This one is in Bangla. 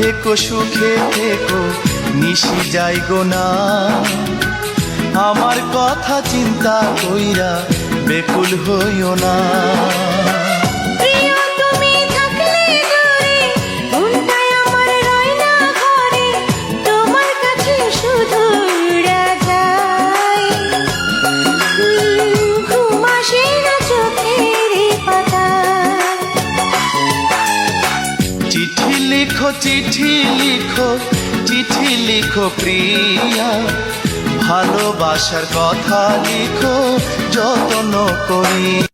থেকো সুখে থেকো নিশি যাই গো না, আমার কথা চিন্তা কইরা বেকুল হইও না। চিঠি লিখো চিঠি লিখো চিঠি লিখো প্রিয়া, ভালোবাসার কথা লিখো যত্ন করি।